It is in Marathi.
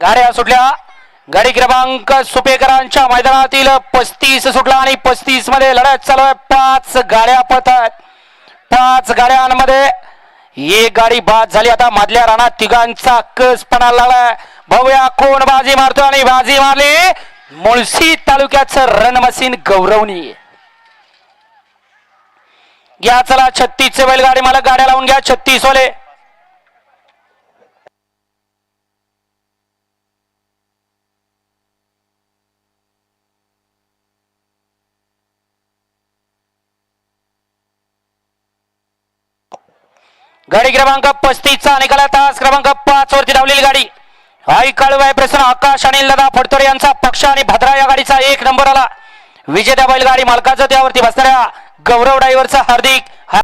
गाड्या सुटल्या. गाडी क्रमांक सुपेकरांच्या मैदानातील 35 सुटला आणि 35 मध्ये लढत चालू आहे. 5 गाड्या पळतात. 5 गाड्यांमध्ये एक गाडी बाद झाली. आता मधल्या रानात तिघांचा कस पणाला लागलाय. भाऊया कोण बाजी मारतो आणि बाजी मारली मुळशी तालुक्याचं रणमसीन गौरवणी. घ्या चला 36 बैलगाडी मालक गाड्या लावून घ्या. 36 वाले गाडी क्रमांक 35 चा निकाला तास क्रमांक 5 वरती धावलेली गाडी आई काळूबाई प्रसन्न आकाश आणि लदा फडतरे यांचा पक्ष आणि भद्रा या गाडीचा 1 नंबर आला. विजेत्या बैलगाडी मालकाचं त्यावरती बसणाऱ्या गौरव ड्रायव्हरचा हार्दिक